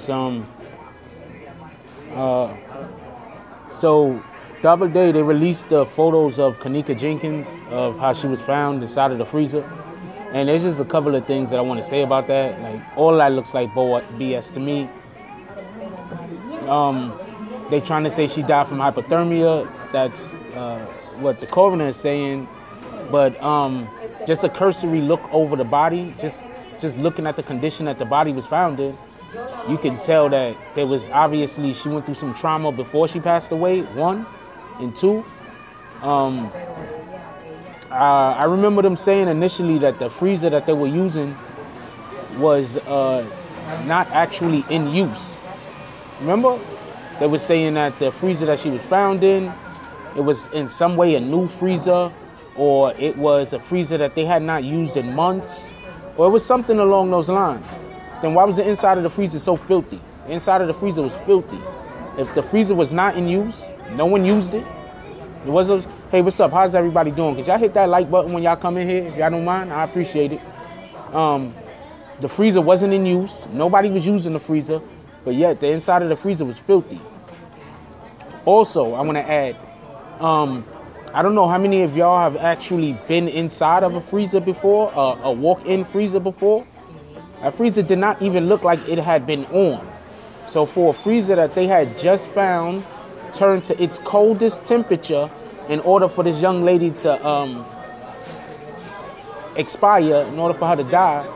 Jenkins. So the other day they released the photos of Kenneka Jenkins of how she was found inside of the freezer, and there's just a couple of things that I want to say about that. Like, all that looks like BS to me. They trying to say she died from hypothermia. That's what the coroner is saying, but just a cursory look over the body, just looking at the condition that the body was found in, you can tell that there was obviously, she went through some trauma before she passed away, one, and two. I remember them saying initially that the freezer that they were using was not actually in use. Remember? They were saying that the freezer that she was found in, it was in some way a new freezer, or it was a freezer that they had not used in months, or it was something along those lines. Then why was the inside of the freezer so filthy? The inside of the freezer was filthy. If the freezer was not in use, no one used it. It was, hey, what's up? How's everybody doing? Could y'all hit that like button when y'all come in here? If y'all don't mind, I appreciate it. The freezer wasn't in use. Nobody was using the freezer, but yet the inside of the freezer was filthy. Also, I want to add, I don't know how many of y'all have actually been inside of a freezer before, a walk-in freezer before. That freezer did not even look like it had been on. So for a freezer that they had just found, turned to its coldest temperature in order for this young lady to expire, in order for her to die,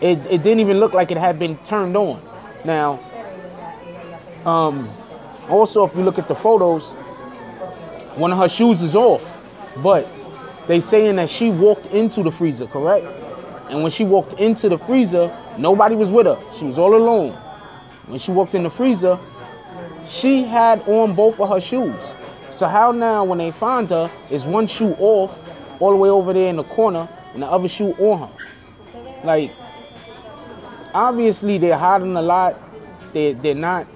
it didn't even look like it had been turned on. Now, also, if you look at the photos, one of her shoes is off, but they saying that she walked into the freezer, correct? And when she walked into the freezer, nobody was with her. She was all alone. When she walked in the freezer, she had on both of her shoes. So how now when they find her, is one shoe off all the way over there in the corner and the other shoe on her? Like, obviously they're hiding a lot. They're not,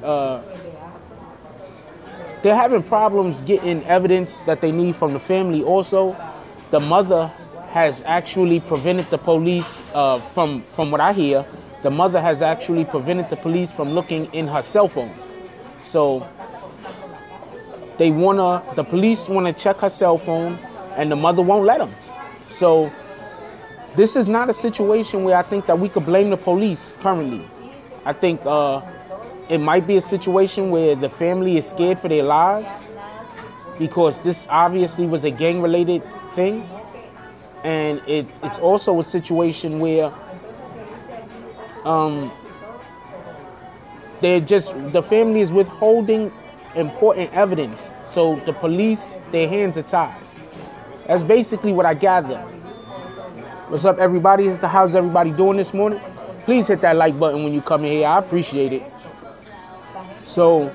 they're having problems getting evidence that they need from the family also. The mother has actually prevented the police, from what I hear, the mother has actually prevented the police from looking in her cell phone. So the police wanna check her cell phone, and the mother won't let them. So this is not a situation where I think that we could blame the police currently. I think it might be a situation where the family is scared for their lives, because this obviously was a gang-related thing. And it's also a situation where the family is withholding important evidence. So the police, their hands are tied. That's basically what I gather. What's up, everybody? How's everybody doing this morning? Please hit that like button when you come in here. I appreciate it. So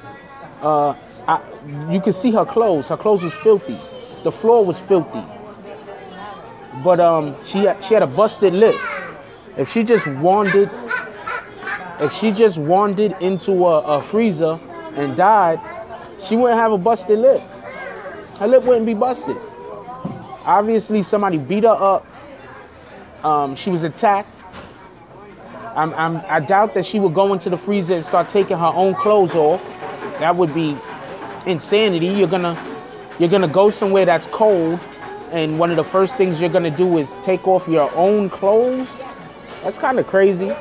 you can see her clothes. Her clothes was filthy. The floor was filthy. But she had a busted lip. If she just wandered into a freezer and died, she wouldn't have a busted lip. Her lip wouldn't be busted. Obviously, somebody beat her up. She was attacked. I doubt that she would go into the freezer and start taking her own clothes off. That would be insanity. You're gonna go somewhere that's cold, and one of the first things you're gonna do is take off your own clothes. That's kind of crazy.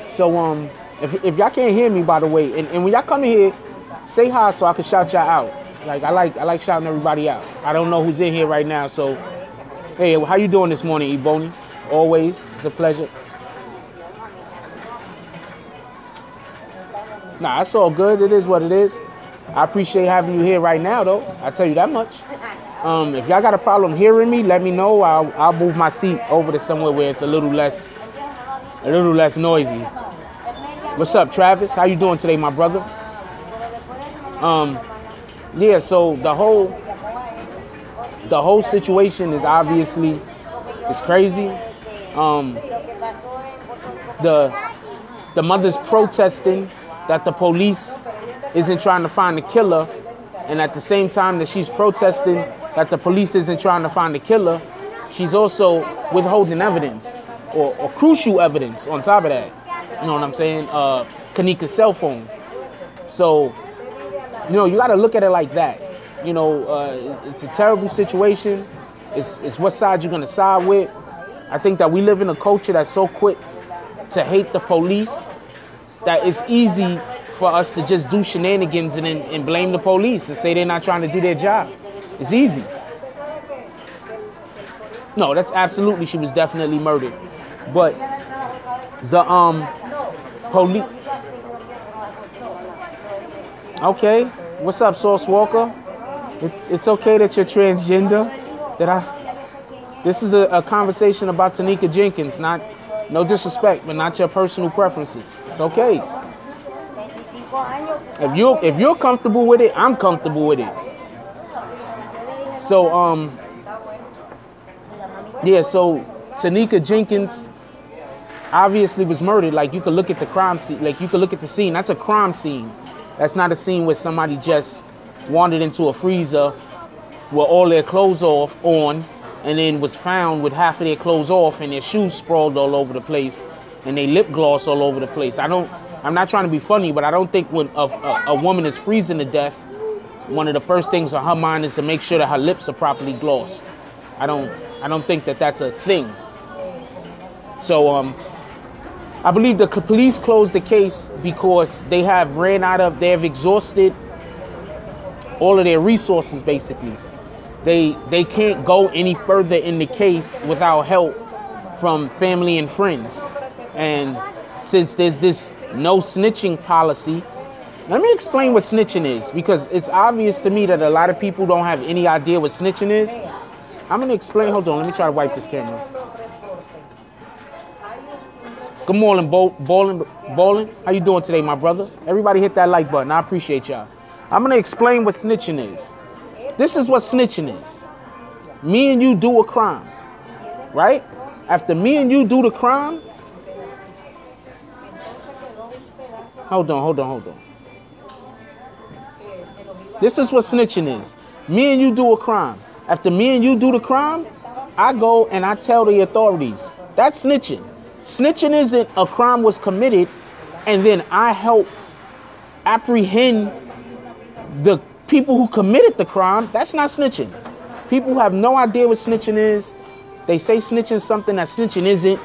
So if y'all can't hear me, by the way, and when y'all come in here, say hi so I can shout y'all out. Like I like shouting everybody out. I don't know who's in here right now, so hey, how you doing this morning, Ebony? Always, it's a pleasure. Nah, it's all good. It is what it is. I appreciate having you here right now, though. I tell you that much. If y'all got a problem hearing me, let me know. I'll move my seat over to somewhere where it's a little less noisy. What's up, Travis? How you doing today, my brother? Yeah. So the whole situation is obviously crazy. The mother's protesting that the police isn't trying to find the killer, and at the same time that she's protesting that the police isn't trying to find the killer, she's also withholding evidence. or crucial evidence on top of that. You know what I'm saying? Kenneka's cell phone. So, you know, you got to look at it like that. You know, it's a terrible situation. It's what side you're going to side with. I think that we live in a culture that's so quick to hate the police that it's easy for us to just do shenanigans and blame the police and say they're not trying to do their job. It's easy. No, that's absolutely, she was definitely murdered. But the police. Okay, what's up, Sauce Walker? It's okay that you're transgender. This is a conversation about Kenneka Jenkins, not no disrespect, but not your personal preferences. It's okay. If you're comfortable with it, I'm comfortable with it. So yeah, so Kenneka Jenkins obviously was murdered. Like, you could look at the crime scene, like you could look at the scene. That's a crime scene. That's not a scene where somebody just wandered into a freezer with all their clothes on and then was found with half of their clothes off and their shoes sprawled all over the place and their lip gloss all over the place. I'm not trying to be funny, but I don't think when a woman is freezing to death, one of the first things on her mind is to make sure that her lips are properly glossed. I don't think that that's a thing. So I believe the police closed the case because they have exhausted all of their resources, basically. They can't go any further in the case without help from family and friends. And since there's this no snitching policy, let me explain what snitching is, because it's obvious to me that a lot of people don't have any idea what snitching is. I'm going to explain. Hold on, let me try to wipe this camera. Good morning, Bowling. How you doing today, my brother? Everybody hit that like button. I appreciate y'all. I'm going to explain what snitching is. This is what snitching is. Me and you do a crime, right? After me and you do the crime, hold on. This is what snitching is. Me and you do a crime. After me and you do the crime, I go and I tell the authorities. That's snitching. Snitching isn't a crime was committed and then I help apprehend the people who committed the crime. That's not snitching. People have no idea what snitching is. They say snitching is something that snitching isn't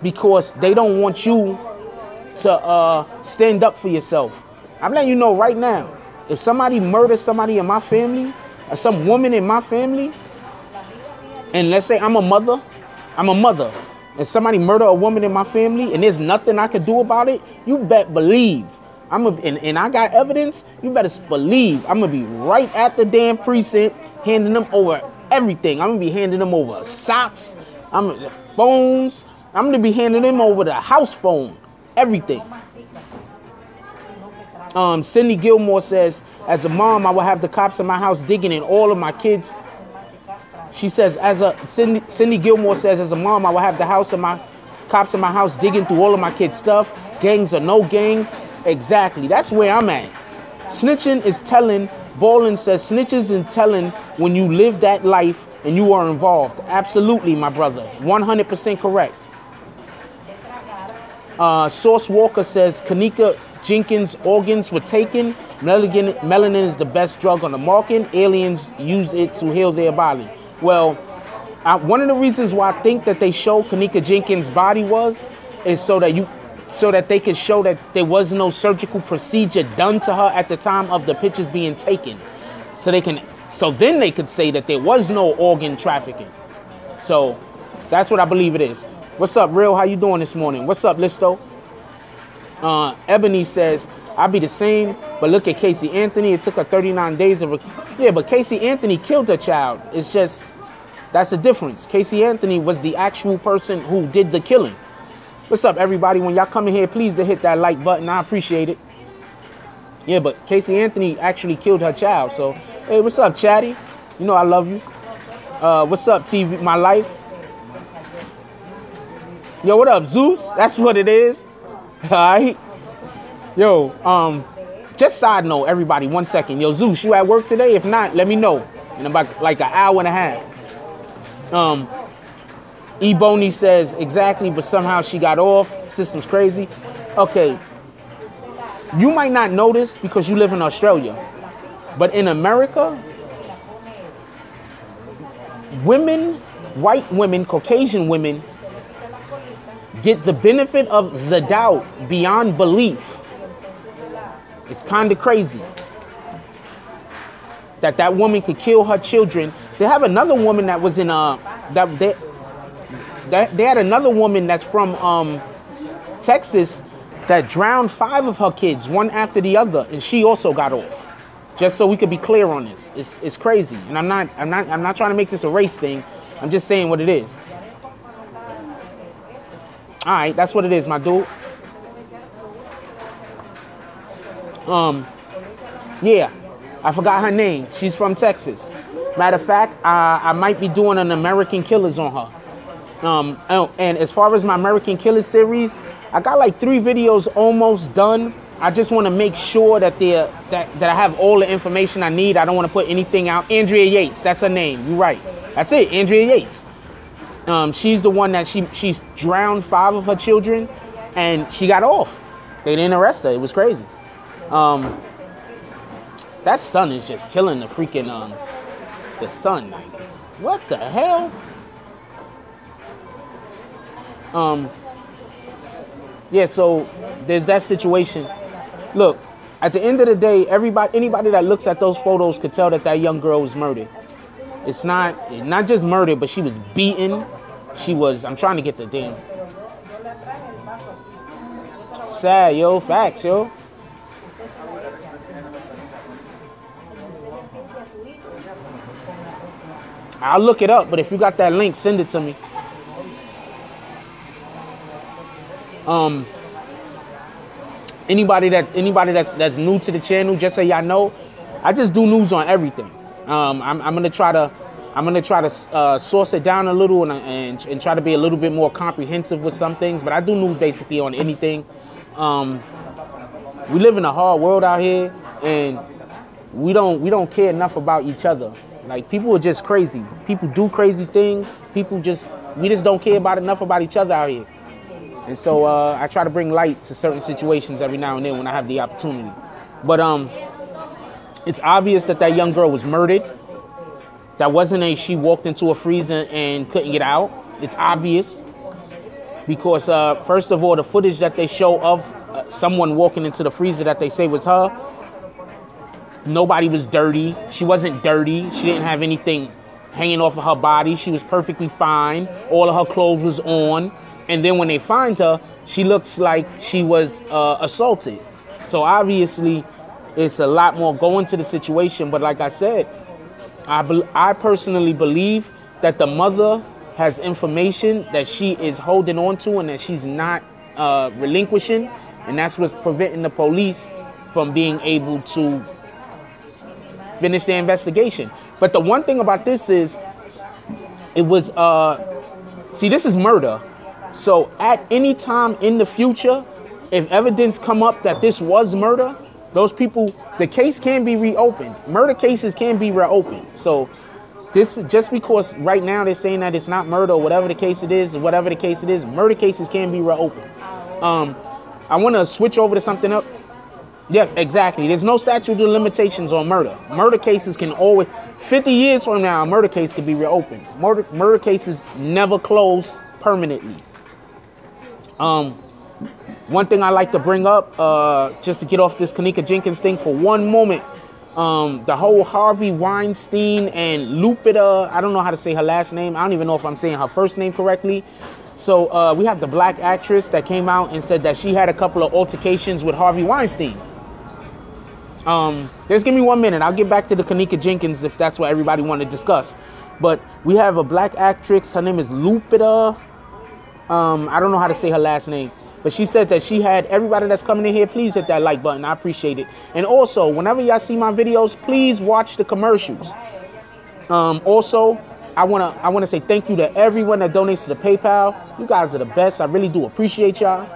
because they don't want you to stand up for yourself. I'm letting you know right now, if somebody murders somebody in my family or some woman in my family, and let's say I'm a mother, and somebody murder a woman in my family and there's nothing I can do about it, you bet believe. And I got evidence, you better believe I'm going to be right at the damn precinct handing them over everything. I'm going to be handing them over socks, phones. I'm going to be handing them over the house phone, everything. Cindy Gilmore says, as a mom, I will have the cops in my house digging in all of my kids. She says, Cindy Gilmore says, as a mom, I will have the cops in my house digging through all of my kids' stuff. Gangs or no gang. Exactly. That's where I'm at. Snitching is telling. Ballin says snitches and telling when you live that life and you are involved. Absolutely, my brother. 100% correct. Source Walker says Kenneka Jenkins' organs were taken. Melanin is the best drug on the market. Aliens use it to heal their body. Well, one of the reasons why I think that they show Kenneka Jenkins' body is so that they could show that there was no surgical procedure done to her at the time of the pictures being taken. So then they could say that there was no organ trafficking. So that's what I believe it is. What's up, Real? How you doing this morning? What's up, Listo? Ebony says, I'll be the same, but look at Casey Anthony. It took her 39 days yeah, but Casey Anthony killed her child. It's just, that's the difference. Casey Anthony was the actual person who did the killing. What's up, everybody? When y'all come in here, please to hit that like button. I appreciate it. Yeah, but Casey Anthony actually killed her child. So, hey, what's up, Chatty? You know I love you. What's up, TV? My life. Yo, what up, Zeus? That's what it is. All right. Yo, just side note, everybody, 1 second. Yo, Zeus, you at work today? If not, let me know in about like an hour and a half. Ebony says, exactly, but somehow she got off. System's crazy. Okay, you might not notice because you live in Australia, but in America, women, white women, Caucasian women, get the benefit of the doubt beyond belief. It's kind of crazy that woman could kill her children. They have another woman that was in they had another woman that's from Texas that drowned 5 of her kids, one after the other, and she also got off. Just so we could be clear on this, it's crazy, and I'm not trying to make this a race thing. I'm just saying what it is. All right, that's what it is, my dude. Yeah, I forgot her name. She's from Texas. Matter of fact, I might be doing an American Killers on her. And as far as my American Killers series, I got like 3 videos almost done. I just want to make sure that I have all the information I need. I don't want to put anything out. Andrea Yates, that's her name. You're right. That's it, Andrea Yates. She's the one that she's drowned 5 of her children, and she got off. They didn't arrest her. It was crazy. That sun is just killing the freaking the sun. What the hell? Yeah, so there's that situation. Look, at the end of the day, anybody that looks at those photos could tell that young girl was murdered. It's not just murdered, but she was beaten. I'm trying to get the damn. Sad, yo, facts, yo. I'll look it up, but if you got that link, send it to me. Anybody that's new to the channel, just so y'all know, I just do news on everything. I'm gonna try to source it down a little and try to be a little bit more comprehensive with some things, but I do news basically on anything. We live in a hard world out here, and we don't care enough about each other. Like, people are just crazy. People do crazy things. We just don't care enough about each other out here. And so I try to bring light to certain situations every now and then when I have the opportunity. But it's obvious that young girl was murdered. That wasn't she walked into a freezer and couldn't get out. It's obvious because first of all, the footage that they show of someone walking into the freezer that they say was her, nobody was dirty. She wasn't dirty. She didn't have anything hanging off of her body. She was perfectly fine. All of her clothes was on. And then when they find her, she looks like she was assaulted. So obviously, it's a lot more going to the situation. But like I said, I personally believe that the mother has information that she is holding on to and that she's not relinquishing. And that's what's preventing the police from being able to finish their investigation. But the one thing about this is, it was, see, this is murder. So at any time in the future, if evidence come up that this was murder, those people, the case can be reopened. Murder cases can be reopened. So this, just because right now they're saying that it's not murder or whatever the case it is, murder cases can be reopened. I want to switch over to something else. Yeah, exactly. There's no statute of limitations on murder. Murder cases can always, 50 years from now, a murder case can be reopened. Murder cases never close permanently. One thing I like to bring up, just to get off this Kenneka Jenkins thing for one moment, the whole Harvey Weinstein and Lupita, I don't know how to say her last name. I don't even know if I'm saying her first name correctly. So we have the black actress that came out and said that she had a couple of altercations with Harvey Weinstein. Just give me 1 minute. I'll get back to the Kenneka Jenkins if that's what everybody want to discuss. But we have a black actress. Her name is Lupita. I don't know how to say her last name. But she said that she had, everybody that's coming in here, please hit that like button. I appreciate it. And also, whenever y'all see my videos, please watch the commercials. Also, I wanna say thank you to everyone that donates to the PayPal. You guys are the best. I really do appreciate y'all.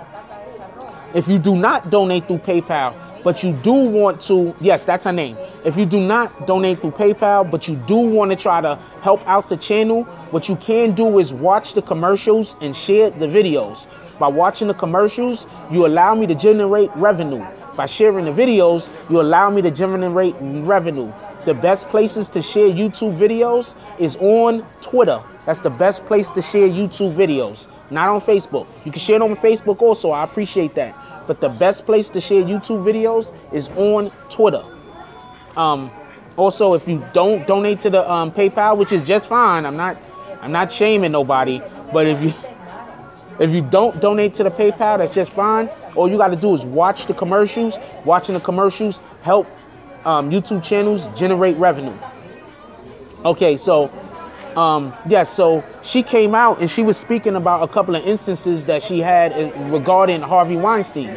If you do not donate through PayPal, but you do want to, yes, that's her name. if you do not donate through PayPal, but you do want to try to help out the channel, what you can do is watch the commercials and share the videos. By watching the commercials, you allow me to generate revenue. By sharing the videos, you allow me to generate revenue. The best places to share YouTube videos is on Twitter. That's the best place to share YouTube videos, not on Facebook. You can share it on Facebook also. I appreciate that. But the best place to share YouTube videos is on Twitter. Also, if you don't donate to the PayPal, which is just fine, I'm not shaming nobody, but if you don't donate to the PayPal, that's just fine. All you got to do is watch the commercials. Watching the commercials help YouTube channels generate revenue. Okay, so so she came out and she was speaking about a couple of instances that she had regarding Harvey Weinstein.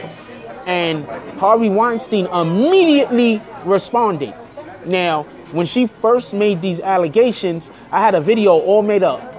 And Harvey Weinstein immediately responded. Now, when she first made these allegations, I had a video all made up.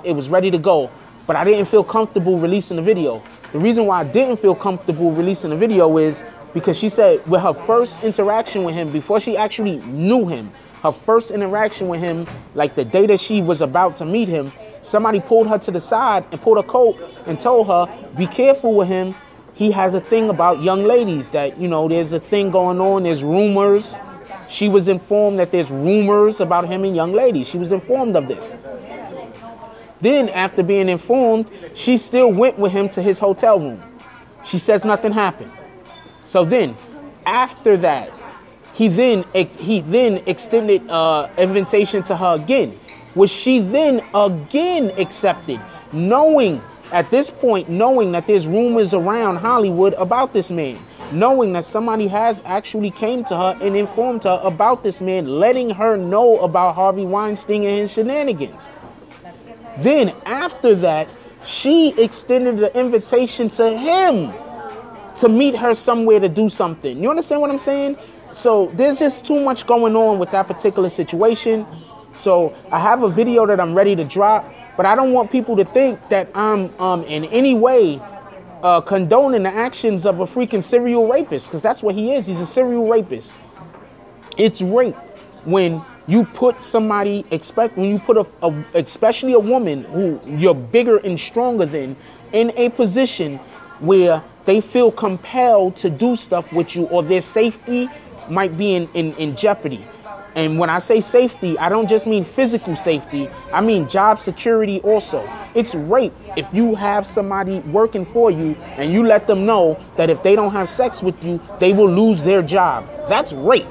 It was ready to go, but I didn't feel comfortable releasing the video. The reason why I didn't feel comfortable releasing the video is because she said with her first interaction with him, before she actually knew him, her first interaction with him, like the day that she was about to meet him, somebody pulled her to the side and pulled her coat and told her, be careful with him. He has a thing about young ladies that, there's a thing going on. There's rumors. She was informed that there's rumors about him and young ladies. She was informed of this. Then after being informed, she still went with him to his hotel room. She says nothing happened. So then after that, he then extended invitation to her again, which she then again accepted, knowing at this point, knowing that there's rumors around Hollywood about this man, knowing that somebody has actually came to her and informed her about this man, letting her know about Harvey Weinstein and his shenanigans. Then after that, she extended the invitation to him to meet her somewhere to do something. You understand what I'm saying? So there's just too much going on with that particular situation. So I have a video that I'm ready to drop, but I don't want people to think that I'm in any way condoning the actions of a freaking serial rapist, because that's what he is. He's a serial rapist. It's rape when you put somebody, especially a woman who you're bigger and stronger than, in a position where they feel compelled to do stuff with you, or their safety might be in jeopardy. And when I say safety, I don't just mean physical safety. I mean job security also. It's rape if you have somebody working for you and you let them know that if they don't have sex with you, they will lose their job. That's rape.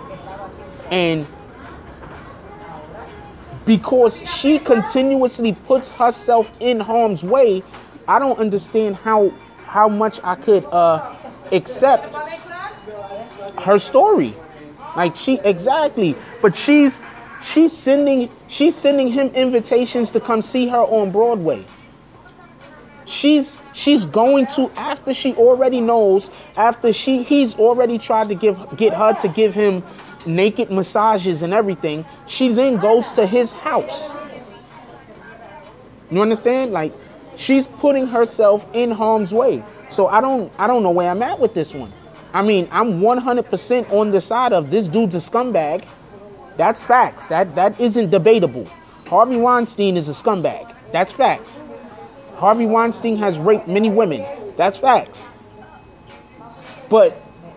And because she continuously puts herself in harm's way, I don't understand how much I could accept her story. Like but she's sending him invitations to come see her on Broadway. She's going to, after she already knows, he's already tried to get her to give him naked massages and everything. She then goes to his house. You understand? Like, she's putting herself in harm's way. So I don't know where I'm at with this one. I mean, I'm 100% on the side of this dude's a scumbag. That's facts. That isn't debatable. Harvey Weinstein is a scumbag. That's facts. Harvey Weinstein has raped many women. That's facts. But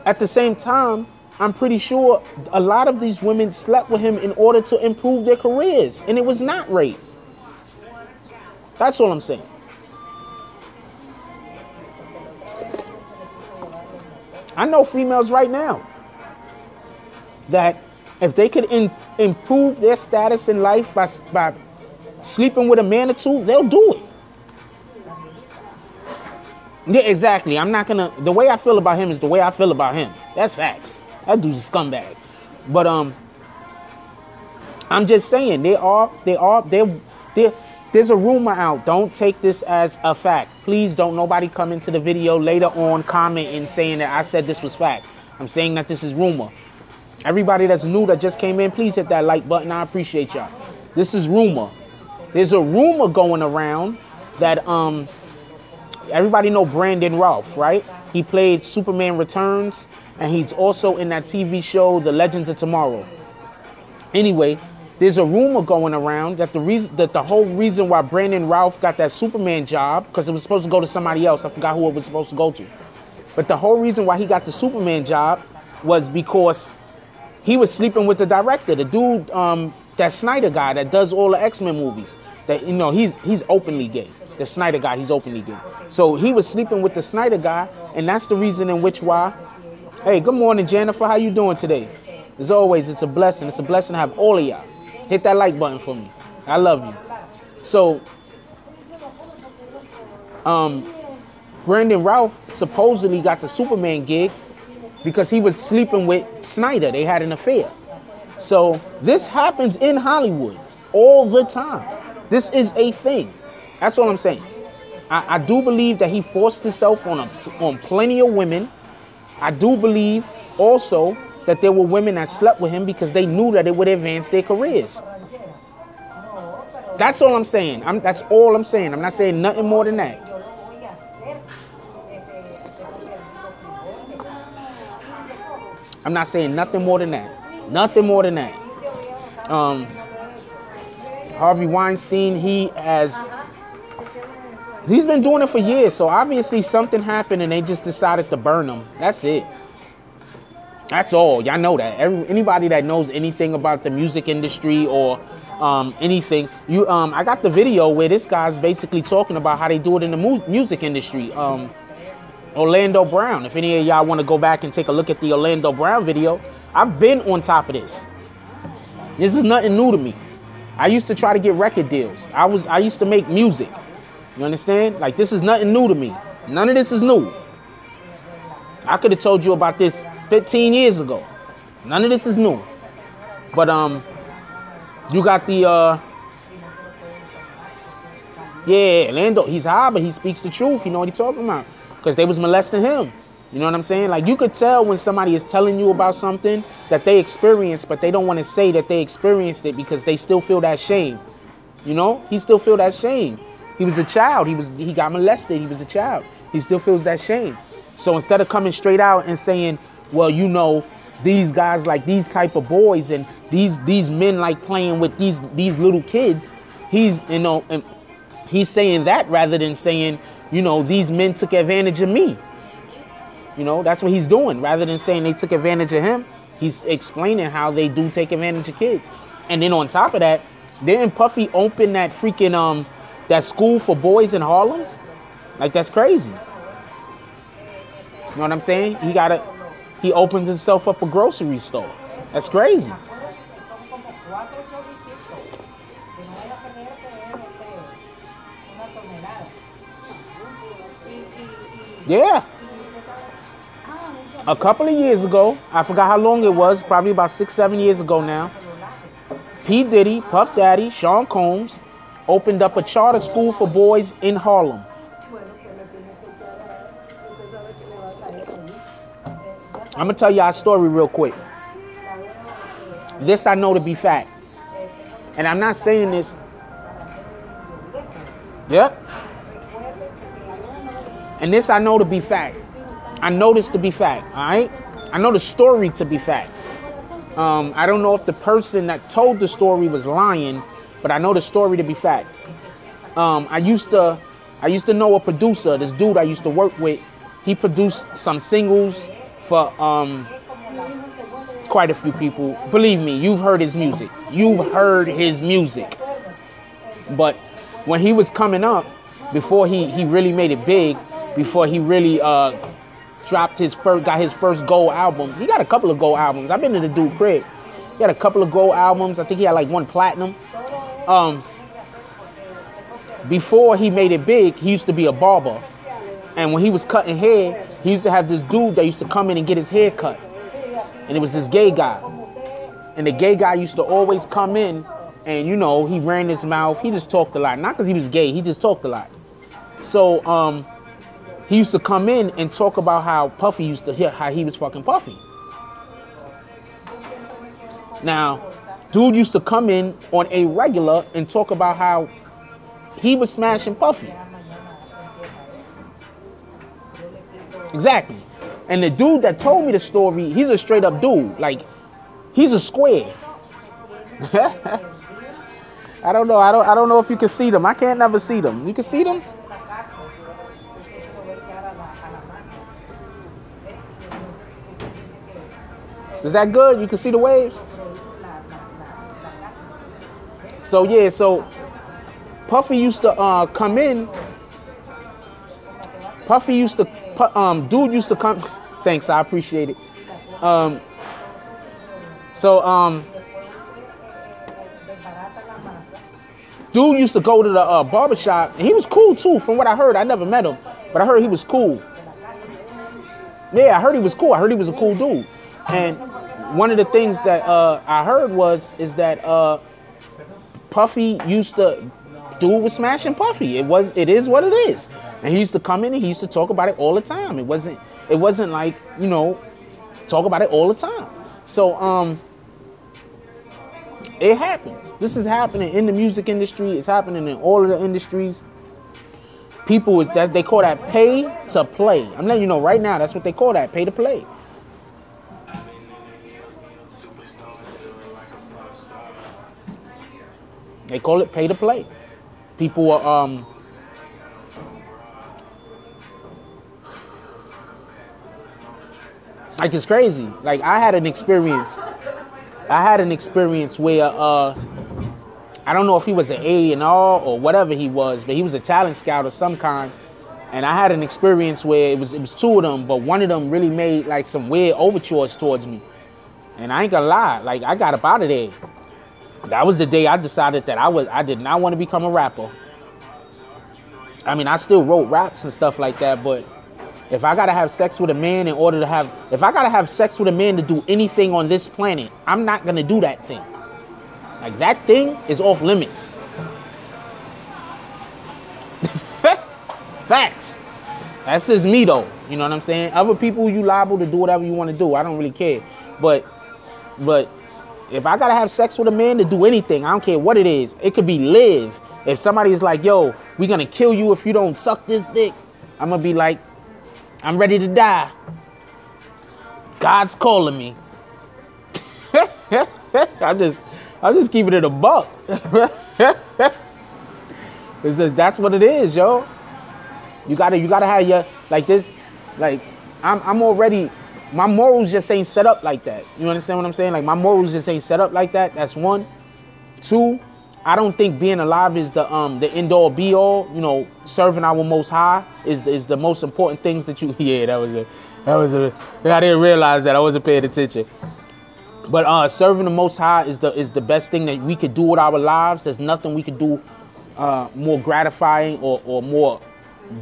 at the same time, I'm pretty sure a lot of these women slept with him in order to improve their careers. And it was not rape. That's all I'm saying. I know females right now that if they could improve their status in life by sleeping with a man or two, they'll do it. Yeah, exactly. The way I feel about him is the way I feel about him. That's facts. That dude's a scumbag. But I'm just saying, there's a rumor out. Don't take this as a fact. Please don't nobody come into the video later on commenting saying that I said this was fact. I'm saying that this is rumor. Everybody that's new that just came in, please hit that like button. I appreciate y'all. This is rumor. There's a rumor going around that everybody know Brandon Routh, right? He played Superman Returns and he's also in that TV show, The Legends of Tomorrow. Anyway, there's a rumor going around that the whole reason why Brandon Routh got that Superman job, because it was supposed to go to somebody else. I forgot who it was supposed to go to. But the whole reason why he got the Superman job was because he was sleeping with the director, the dude, that Snyder guy that does all the X-Men movies. That, you know, he's openly gay. The Snyder guy, he's openly gay. So he was sleeping with the Snyder guy, and that's the reason in which why. Hey, good morning, Jennifer. How you doing today? As always, it's a blessing. It's a blessing to have all of y'all. Hit that like button for me. I love you. So, Brandon Routh supposedly got the Superman gig because he was sleeping with Snyder. They had an affair. So this happens in Hollywood all the time. This is a thing. That's all I'm saying. I do believe that he forced himself on plenty of women. I do believe also that there were women that slept with him because they knew that it would advance their careers. That's all I'm saying. That's all I'm saying. I'm not saying nothing more than that. I'm not saying nothing more than that. Nothing more than that. Harvey Weinstein, he's been doing it for years. So obviously something happened and they just decided to burn him. That's it. That's all. Y'all know that. Anybody that knows anything about the music industry or anything, I got the video where this guy's basically talking about how they do it in the music industry. Orlando Brown. If any of y'all want to go back and take a look at the Orlando Brown video, I've been on top of this. This is nothing new to me. I used to try to get record deals. I used to make music. You understand? Like, this is nothing new to me. None of this is new. I could have told you about this 15 years ago. None of this is new. But you got the Orlando, he's high, but he speaks the truth. You know what he's talking about. Because they was molesting him. You know what I'm saying? Like, you could tell when somebody is telling you about something that they experienced, but they don't want to say that they experienced it because they still feel that shame. You know? He still feel that shame. He was a child. He got molested. He was a child. He still feels that shame. So instead of coming straight out and saying, well, you know, these guys like these type of boys and these men like playing with these little kids, he's saying that rather than saying, you know, these men took advantage of me. You know, that's what he's doing. Rather than saying they took advantage of him, he's explaining how they do take advantage of kids. And then on top of that, didn't Puffy open that freaking that school for boys in Harlem? Like, that's crazy. You know what I'm saying? He opens himself up a grocery store. That's crazy. Yeah. A couple of years ago, I forgot how long it was, probably about 6-7 years ago now, P. Diddy, Puff Daddy, Sean Combs opened up a charter school for boys in Harlem. I'm going to tell y'all a story real quick. This I know to be fact. And I'm not saying this. Yep. And this I know to be fact. I know this to be fact, all right? I know the story to be fact. I don't know if the person that told the story was lying, but I know the story to be fact. I used to know a producer, this dude I used to work with. He produced some singles for quite a few people. Believe me, you've heard his music. You've heard his music. But when he was coming up, before he really made it big, before he really got his first gold album. He got a couple of gold albums. I've been to the dude crib. He had a couple of gold albums. I think he had like one platinum. Before he made it big, he used to be a barber. And when he was cutting hair, he used to have this dude that used to come in and get his hair cut. And it was this gay guy. And the gay guy used to always come in and, you know, he ran his mouth. He just talked a lot. Not because he was gay. He just talked a lot. So, he used to come in and talk about how Puffy used to hear how he was fucking Puffy. Now, dude used to come in on a regular and talk about how he was smashing Puffy. Exactly. And the dude that told me the story, he's a straight up dude. Like, he's a square. I don't know. I don't know if you can see them. I can't never see them. You can see them? Is that good? You can see the waves? So yeah, so Puffy used to come in. Puffy used to dude used to come. Thanks, I appreciate it. Dude used to go to the barbershop, and he was cool too. From what I heard, I never met him, but I heard he was cool. Yeah, I heard he was cool. I heard he was a cool dude. And one of the things that I heard is that Puffy used to, dude was smashing Puffy. It is what it is. And he used to come in and he used to talk about it all the time. It wasn't like, you know, talk about it all the time. So it happens. This is happening in the music industry. It's happening in all of the industries. People is that they call that pay to play. I'm letting you know right now, that's what they call that, pay to play. They call it pay to play. People are like, it's crazy. Like, I had an experience where I don't know if he was an A&R or whatever he was, but he was a talent scout of some kind. And I had an experience where it was two of them, but one of them really made like some weird overtures towards me. And I ain't gonna lie, like, I got up out of there. That was the day I decided that I did not want to become a rapper. I mean, I still wrote raps and stuff like that, but if I gotta have sex with a man if I gotta have sex with a man to do anything on this planet, I'm not gonna do that thing. Like, that thing is off limits. Facts. That's just me though. You know what I'm saying? Other people, you liable to do whatever you want to do. I don't really care. But if I gotta have sex with a man to do anything, I don't care what it is. It could be live. If somebody is like, yo, we're gonna kill you if you don't suck this dick, I'm gonna be like, I'm ready to die. God's calling me. I'm just keeping it a buck. It's just, that's what it is, yo. You gotta have your, like this, like, I'm already, my morals just ain't set up like that. You understand what I'm saying? Like, my morals just ain't set up like that. That's one. Two, I don't think being alive is the end all be all. You know, serving our Most High is the most important things that you. Yeah, that was a. I didn't realize that. I wasn't paying attention. But serving the Most High is the best thing that we could do with our lives. There's nothing we could do more gratifying or more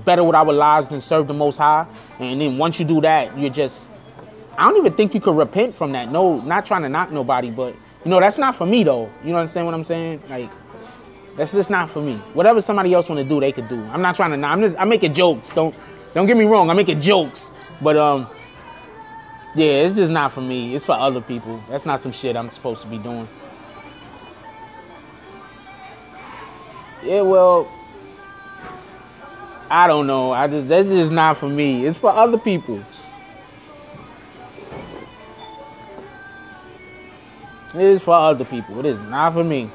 better with our lives than serve the Most High. And then once you do that, you're just. I don't even think you could repent from that. No, not trying to knock nobody, but you know, that's not for me though. You understand what I'm saying? Like, that's just not for me. Whatever somebody else want to do, they could do. I'm not trying to. I'm making jokes. Don't get me wrong. I'm making jokes, but yeah, it's just not for me. It's for other people. That's not some shit I'm supposed to be doing. Yeah, well, I don't know. That's just not for me. It's for other people. It is for other people. It is not for me.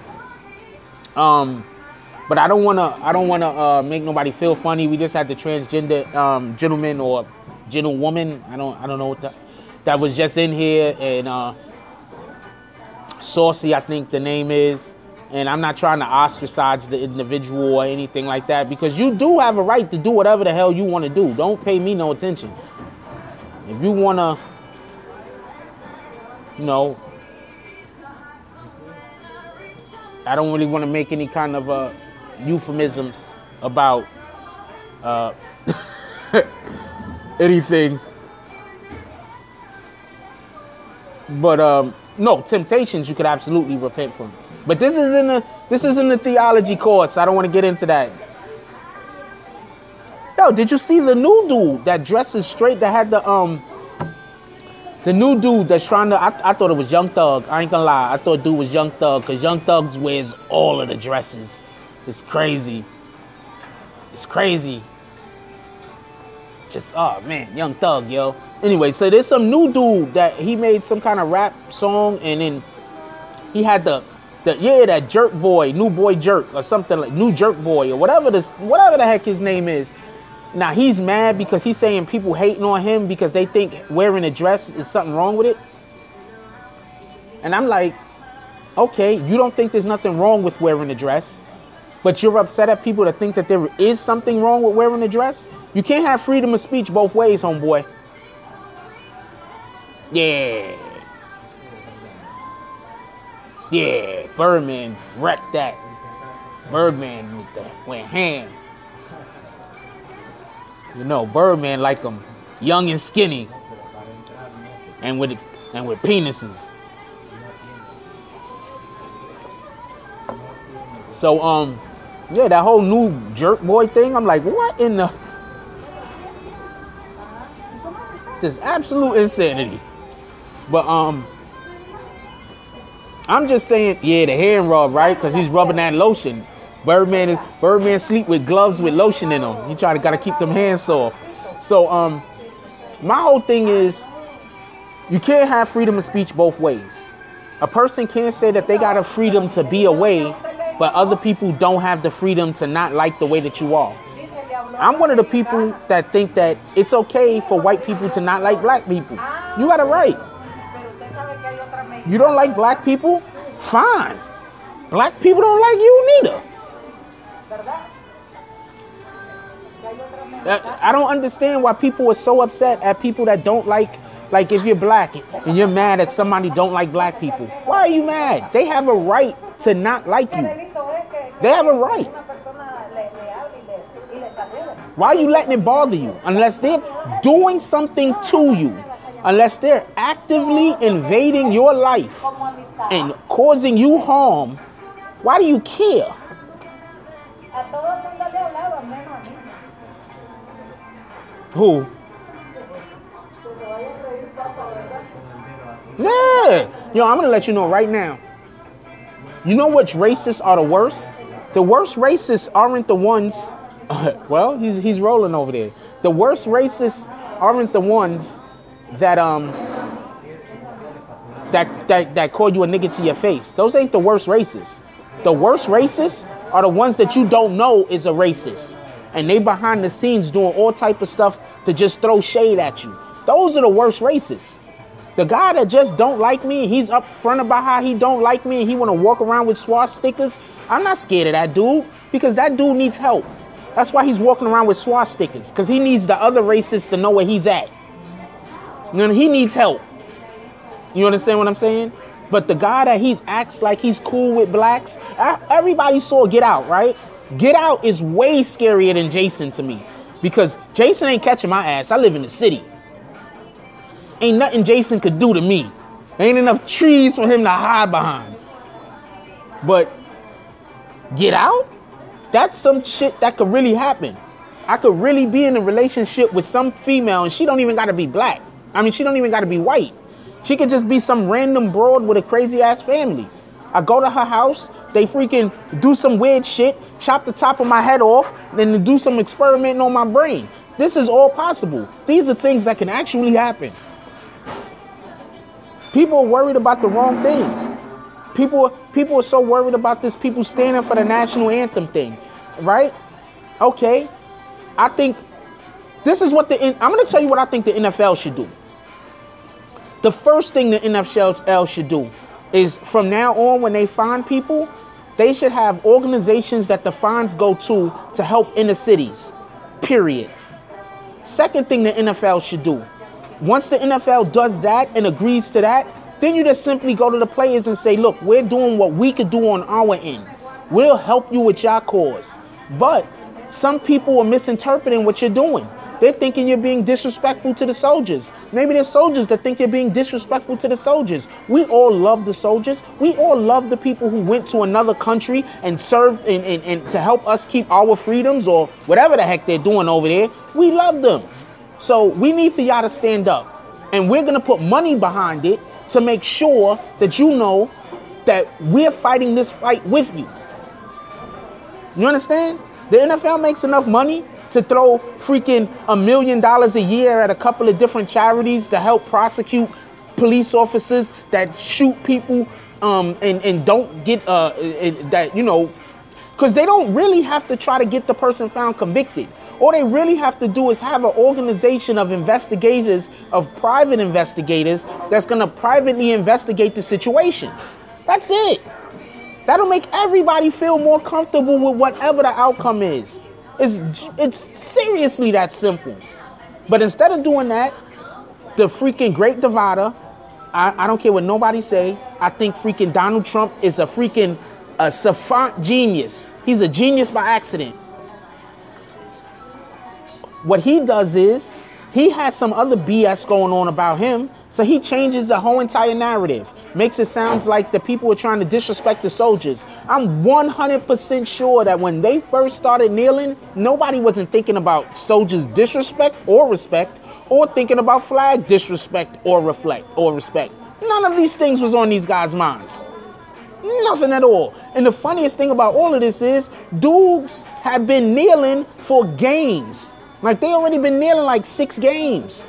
But I don't wanna make nobody feel funny. We just had the transgender gentleman or gentlewoman. I don't know what that was just in here, and Saucy, I think the name is. And I'm not trying to ostracize the individual or anything like that, because you do have a right to do whatever the hell you want to do. Don't pay me no attention. If you wanna, you know. I don't really want to make any kind of euphemisms about anything. But no, temptations you could absolutely repent from. But this isn't a theology course. I don't want to get into that. Yo, did you see the new dude that dresses straight, that had the new dude that's trying to, I thought it was Young Thug. I ain't gonna lie. I thought dude was Young Thug, because Young Thug wears all of the dresses. It's crazy. It's crazy. just, oh man, Young Thug, yo. Anyway, so there's some new dude that he made some kind of rap song, and then he had that Jerk Boy, New Boy Jerk, or something like New Jerk Boy, or whatever the heck his name is. Now he's mad because he's saying people hating on him because they think wearing a dress is something wrong with it. And I'm like, okay, you don't think there's nothing wrong with wearing a dress, but you're upset at people that think that there is something wrong with wearing a dress? You can't have freedom of speech both ways, homeboy. Yeah. Yeah, Birdman wrecked that. Birdman went ham. You know, Birdman like them young and skinny, and with penises. So yeah, that whole new Jerk Boy thing, I'm like, what in the? This absolute insanity. But I'm just saying, yeah, the hand rub, right? Because he's rubbing that lotion. Birdman sleep with gloves with lotion in them. He gotta keep them hands soft. So my whole thing is, you can't have freedom of speech both ways. A person can't say that they got a freedom to be away, but other people don't have the freedom to not like the way that you are. I'm one of the people that think that it's okay for white people to not like black people. You got a right. You don't like black people? Fine. Black people don't like you neither. I don't understand why people are so upset at people that don't like if you're black and you're mad at somebody don't like black people. Why are you mad? They have a right to not like you. They have a right. Why are you letting it bother you? Unless they're doing something to you, unless they're actively invading your life and causing you harm, why do you care? Who? Yeah. Yo, I'm going to let you know right now. You know which racists are the worst? The worst racists aren't the ones... well, he's rolling over there. The worst racists aren't the ones that call you a nigga to your face. Those ain't the worst racists. The worst racists are the ones that you don't know is a racist, and they behind the scenes doing all type of stuff to just throw shade at you. Those are the worst racists. The guy that just don't like me, and he's up front about how he don't like me, and he want to walk around with swastikas. I'm not scared of that dude, because that dude needs help. That's why he's walking around with swastikas, because he needs the other racists to know where he's at. You know, he needs help. You understand what I'm saying? But the guy that he acts like he's cool with blacks, everybody saw Get Out, right? Get Out is way scarier than Jason to me, because Jason ain't catching my ass. I live in the city. Ain't nothing Jason could do to me. Ain't enough trees for him to hide behind. But Get Out? That's some shit that could really happen. I could really be in a relationship with some female and she don't even got to be black. I mean, she don't even got to be white. She could just be some random broad with a crazy ass family. I go to her house, they freaking do some weird shit, chop the top of my head off, then do some experimenting on my brain. This is all possible. These are things that can actually happen. People are worried about the wrong things. People are so worried about this people standing for the national anthem thing, right? Okay. I think this is what I'm going to tell you what I think the NFL should do. The first thing the NFL should do is from now on, when they fine people, they should have organizations that the fines go to help inner cities, period. Second thing the NFL should do, once the NFL does that and agrees to that, then you just simply go to the players and say, look, we're doing what we could do on our end. We'll help you with your cause. But some people are misinterpreting what you're doing. They're thinking you're being disrespectful to the soldiers. Maybe there's soldiers that think you're being disrespectful to the soldiers. We all love the soldiers. We all love the people who went to another country and served and to help us keep our freedoms or whatever the heck they're doing over there. We love them. So we need for y'all to stand up. And we're going to put money behind it to make sure that you know that we're fighting this fight with you. You understand? The NFL makes enough money to throw freaking $1 million a year at a couple of different charities to help prosecute police officers that shoot people and don't get that, you know, because they don't really have to try to get the person found convicted. All they really have to do is have an organization of investigators, of private investigators, that's going to privately investigate the situations. That's it. That'll make everybody feel more comfortable with whatever the outcome is. It's seriously that simple. But instead of doing that, the freaking great divider, I don't care what nobody say, I think freaking Donald Trump is a freaking savant genius. He's a genius by accident. What he does is, he has some other BS going on about him, so he changes the whole entire narrative. Makes it sound like the people are trying to disrespect the soldiers. I'm 100% sure that when they first started kneeling, nobody wasn't thinking about soldiers' disrespect or respect, or thinking about flag disrespect or respect. None of these things was on these guys' minds. Nothing at all. And the funniest thing about all of this is, dudes have been kneeling for games. Like, they already been kneeling like 6 games.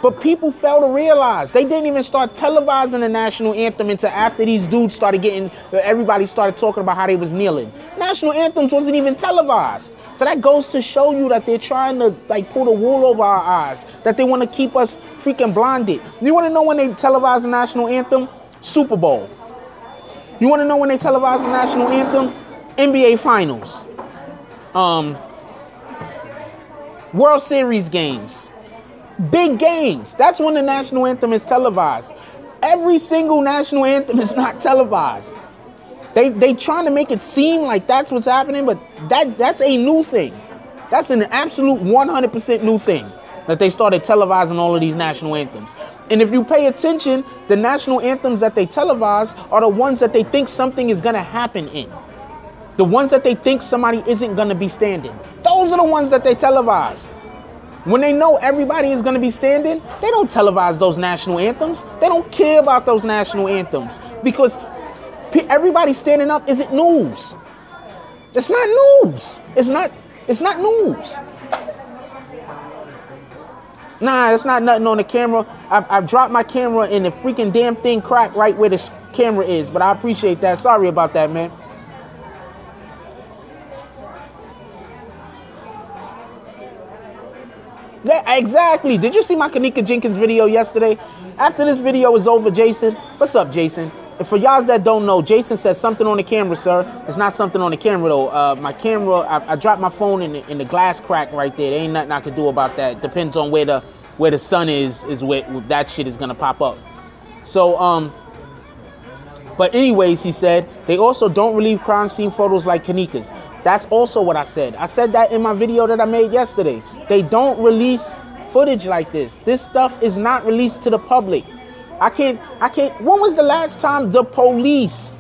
But people fail to realize they didn't even start televising the national anthem until after these dudes started everybody started talking about how they was kneeling. National anthems wasn't even televised. So that goes to show you that they're trying to like pull the wool over our eyes, that they want to keep us freaking blinded. You want to know when they televise the national anthem? Super Bowl. You want to know when they televise the national anthem? NBA Finals. World Series games. Big games. That's when the national anthem is televised. Every single national anthem is not televised. They trying to make it seem like that's what's happening, but that's a new thing. That's an absolute 100% new thing, that they started televising all of these national anthems. And if you pay attention, the national anthems that they televise are the ones that they think something is going to happen in. The ones that they think somebody isn't going to be standing. Those are the ones that they televise. When they know everybody is going to be standing, they don't televise those national anthems. They don't care about those national anthems because everybody standing up isn't news. It's not news. It's not news. Nah, it's not nothing on the camera. I've dropped my camera and the freaking damn thing cracked right where the camera is, but I appreciate that. Sorry about that, man. Yeah, exactly. Did you see my Kenneka Jenkins video yesterday? After this video is over, Jason. What's up, Jason? And for y'all that don't know, Jason said something on the camera, sir. It's not something on the camera, though. My camera, I dropped my phone in the glass crack right there. There ain't nothing I can do about that. Depends on where the sun is where that shit is going to pop up. So, but anyways, he said, they also don't release crime scene photos like Kenneka's. That's also what I said. I said that in my video that I made yesterday. They don't release footage like this. This stuff is not released to the public. I can't. When was the last time the police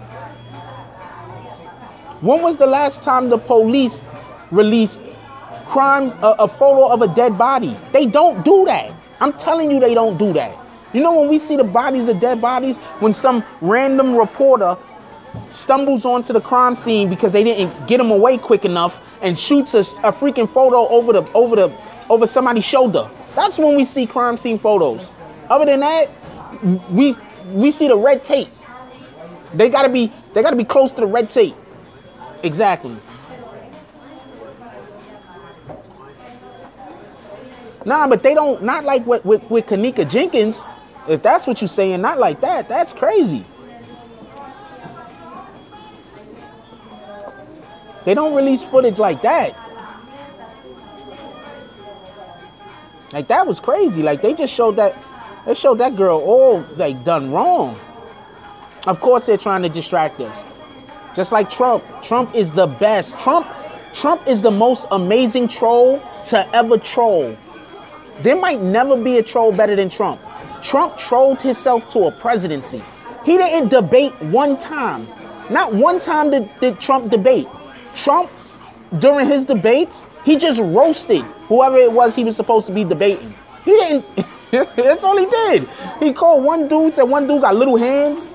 released a photo of a dead body? They don't do that. I'm telling you, they don't do that. You know, when we see the bodies of dead bodies, when some random reporter stumbles onto the crime scene because they didn't get him away quick enough and shoots a freaking photo over somebody's shoulder. That's when we see crime scene photos. Other than that, we see the red tape. They gotta be close to the red tape. Exactly. Nah, but they don't, not like with Kenneka Jenkins. If that's what you're saying, not like that. That's crazy. They don't release footage like that. Like, that was crazy. Like, they just showed that girl all like done wrong. Of course they're trying to distract us. Just like Trump. Trump is the best. Trump is the most amazing troll to ever troll. There might never be a troll better than Trump. Trump trolled himself to a presidency. He didn't debate one time. Not one time did Trump debate. Trump, during his debates, he just roasted whoever it was he was supposed to be debating. He didn't. That's all he did. He called one dude, said one dude got little hands.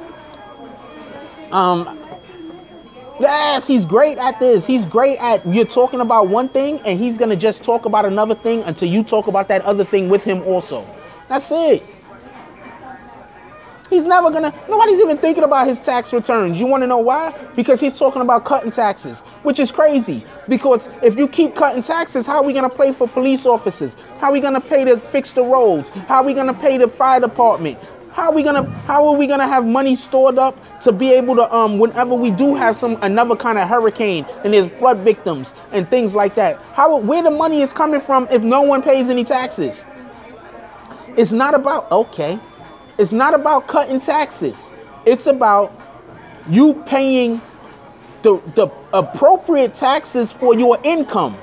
Yes, he's great at this. He's great at, you're talking about one thing and he's going to just talk about another thing until you talk about that other thing with him also. That's it. He's never going to, nobody's even thinking about his tax returns. You want to know why? Because he's talking about cutting taxes, which is crazy. Because if you keep cutting taxes, how are we going to pay for police officers? How are we going to pay to fix the roads? How are we going to pay the fire department? How are we gonna have money stored up to be able to whenever we do have another kind of hurricane and there's flood victims and things like that? Where the money is coming from if no one pays any taxes? It's not about It's not about cutting taxes. It's about you paying the appropriate taxes for your income.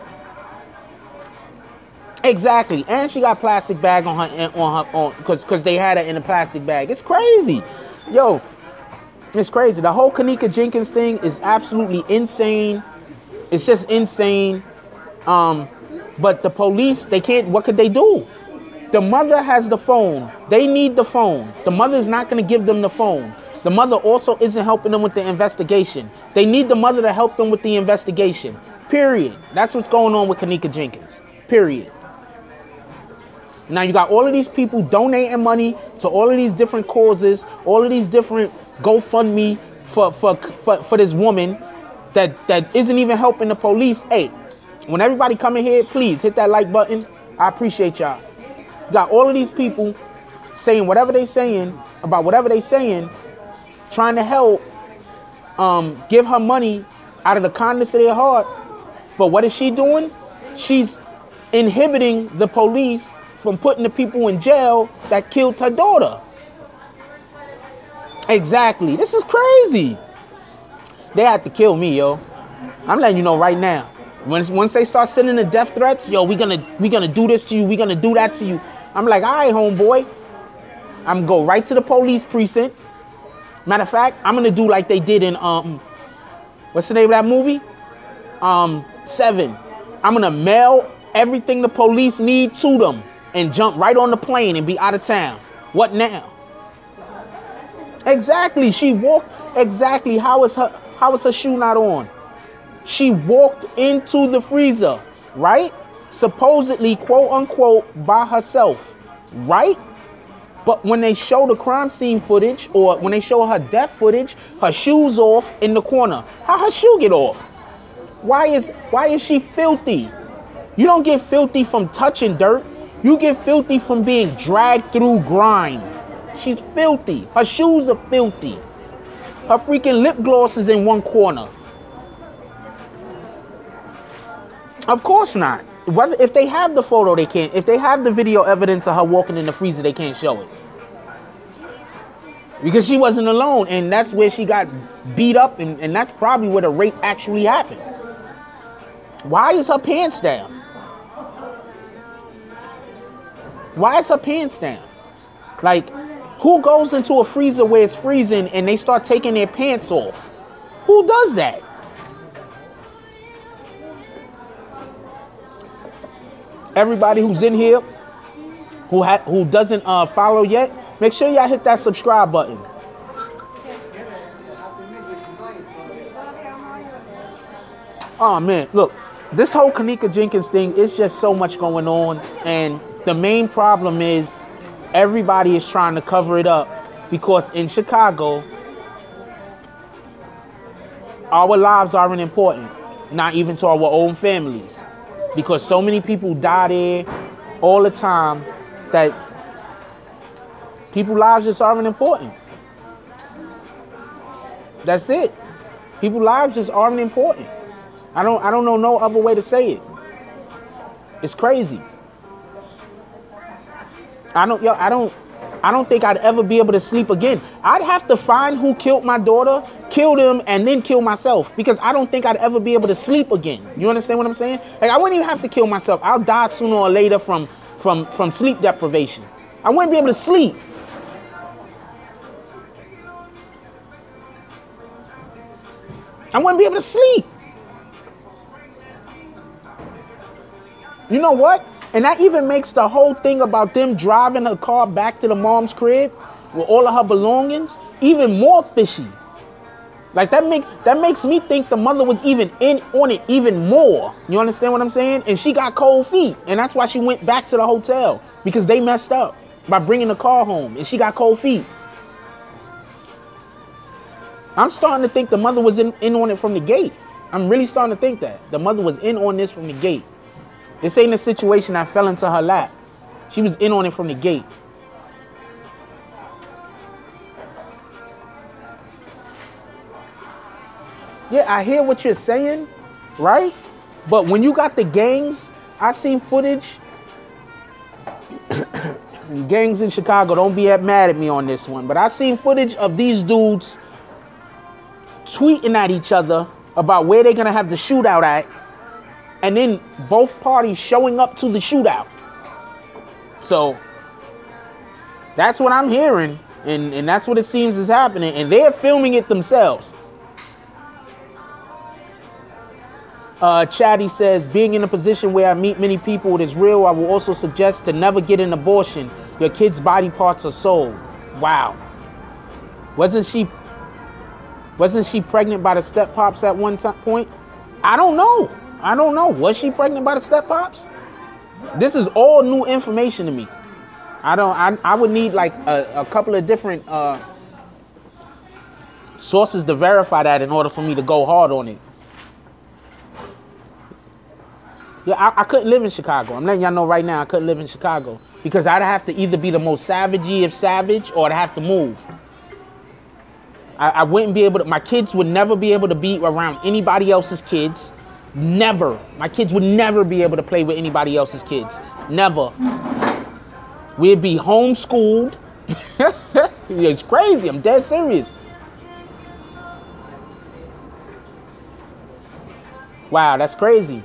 Exactly, and she got plastic bag on her because they had her in a plastic bag. It's crazy, yo. It's crazy. The whole Kenneka Jenkins thing is absolutely insane. It's just insane. But the police, they can't. What could they do? The mother has the phone. They need the phone. The mother is not going to give them the phone. The mother also isn't helping them with the investigation. They need the mother to help them with the investigation. Period. That's what's going on with Kenneka Jenkins. Period. Now you got all of these people donating money to all of these different causes, all of these different GoFundMe for this woman that isn't even helping the police. Hey, when everybody come in here, please hit that like button. I appreciate y'all. You got all of these people saying whatever they saying about whatever they saying, trying to help give her money out of the kindness of their heart. But what is she doing? She's inhibiting the police from putting the people in jail that killed her daughter. Exactly. This is crazy. They have to kill me, yo. I'm letting you know right now. Once they start sending the death threats, yo, we gonna do this to you, we gonna do that to you. I'm like, all right, homeboy. I'm gonna go right to the police precinct. Matter of fact, I'm gonna do like they did in what's the name of that movie? 7. I'm gonna mail everything the police need to them and jump right on the plane and be out of town. What now? Exactly. She walked. Exactly. How is her shoe not on? She walked into the freezer, right? Supposedly, quote unquote, by herself, right? But when they show the crime scene footage or when they show her death footage, her shoe's off in the corner. How her shoe get off? Why is she filthy? You don't get filthy from touching dirt. You get filthy from being dragged through grime. She's filthy. Her shoes are filthy. Her freaking lip gloss is in one corner. Of course not. If they have the photo, they can't. If they have the video evidence of her walking in the freezer, they can't show it. Because she wasn't alone, and that's where she got beat up, and that's probably where the rape actually happened. Why is her pants down? Why is her pants down? Like, who goes into a freezer where it's freezing and they start taking their pants off? Who does that? Everybody who's in here who doesn't follow yet, make sure y'all hit that subscribe button. Oh man, look, this whole Kenneka Jenkins thing is just so much going on, and the main problem is everybody is trying to cover it up because in Chicago, our lives aren't important, not even to our own families, because so many people die there all the time that people's lives just aren't important. That's it. People's lives just aren't important. I don't know no other way to say it. It's crazy. I don't think I'd ever be able to sleep again. I'd have to find who killed my daughter, kill them, and then kill myself, because I don't think I'd ever be able to sleep again. You understand what I'm saying? Like, I wouldn't even have to kill myself. I'll die sooner or later from sleep deprivation. I wouldn't be able to sleep. I wouldn't be able to sleep. You know what? And that even makes the whole thing about them driving her car back to the mom's crib with all of her belongings even more fishy. Like that makes me think the mother was even in on it even more. You understand what I'm saying? And she got cold feet, and that's why she went back to the hotel, because they messed up by bringing the car home, and she got cold feet. I'm starting to think the mother was in on it from the gate. I'm really starting to think that the mother was in on this from the gate. This ain't a situation that fell into her lap. She was in on it from the gate. Yeah, I hear what you're saying, right? But when you got the gangs, I seen footage. Gangs in Chicago, don't be mad at me on this one, but I seen footage of these dudes tweeting at each other about where they're gonna have the shootout at, and then both parties showing up to the shootout. So that's what I'm hearing, and that's what it seems is happening, and they're filming it themselves. Chatty says, being in a position where I meet many people, it is real. I will also suggest to never get an abortion. Your kid's body parts are sold. Wow. Wasn't she pregnant by the step pops at one point? I don't know. Was she pregnant by the step pops? This is all new information to me. I would need like a couple of different sources to verify that in order for me to go hard on it. Yeah, I couldn't live in Chicago. I'm letting y'all know right now, I couldn't live in Chicago, because I'd have to either be the most savagey of savage, or I'd have to move. I wouldn't be able to, my kids would never be able to be around anybody else's kids. Never. My kids would never be able to play with anybody else's kids. Never. We'd be homeschooled. It's crazy. I'm dead serious. Wow, that's crazy.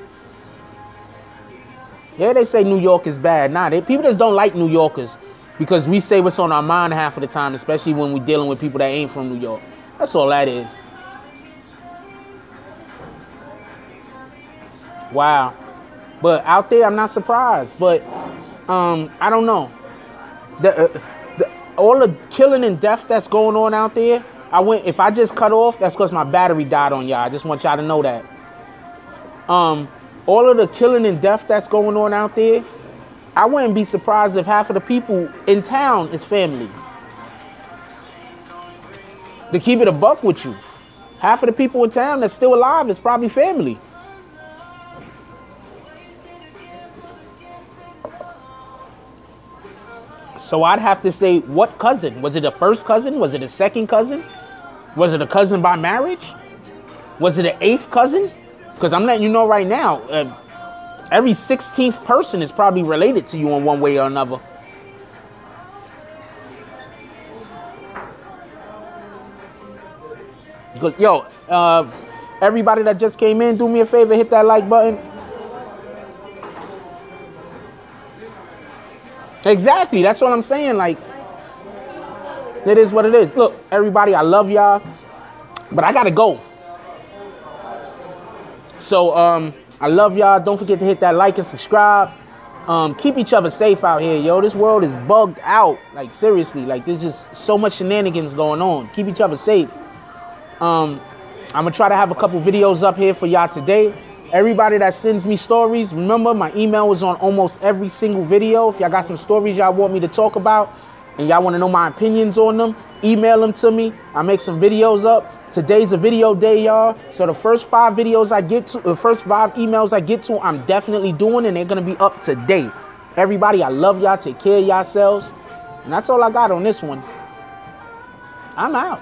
Yeah, they say New York is bad. Nah, people just don't like New Yorkers, because we say what's on our mind half of the time, especially when we're dealing with people that ain't from New York. That's all that is. Wow. But out there, I'm not surprised. But I don't know. All the killing and death that's going on out there, if I just cut off, that's because my battery died on y'all. I just want y'all to know that. All of the killing and death that's going on out there, I wouldn't be surprised if half of the people in town is family. To keep it a buck with you, half of the people in town that's still alive is probably family. So I'd have to say, what cousin? Was it a first cousin? Was it a second cousin? Was it a cousin by marriage? Was it an eighth cousin? Because I'm letting you know right now, every 16th person is probably related to you in one way or another. Because, yo, everybody that just came in, do me a favor, hit that like button. Exactly, that's what I'm saying. Like, it is what it is. Look, everybody, I love y'all, but I gotta go. So, I love y'all. Don't forget to hit that like and subscribe. Keep each other safe out here, yo. This world is bugged out. Like, seriously. Like, there's just so much shenanigans going on. Keep each other safe. I'm going to try to have a couple videos up here for y'all today. Everybody that sends me stories, remember, my email is on almost every single video. If y'all got some stories y'all want me to talk about and y'all want to know my opinions on them, email them to me. I'll make some videos up. Today's a video day, y'all. So the first 5 videos I get to, the first 5 emails I get to, I'm definitely doing, and they're going to be up today. Everybody, I love y'all. Take care of yourselves. And that's all I got on this one. I'm out.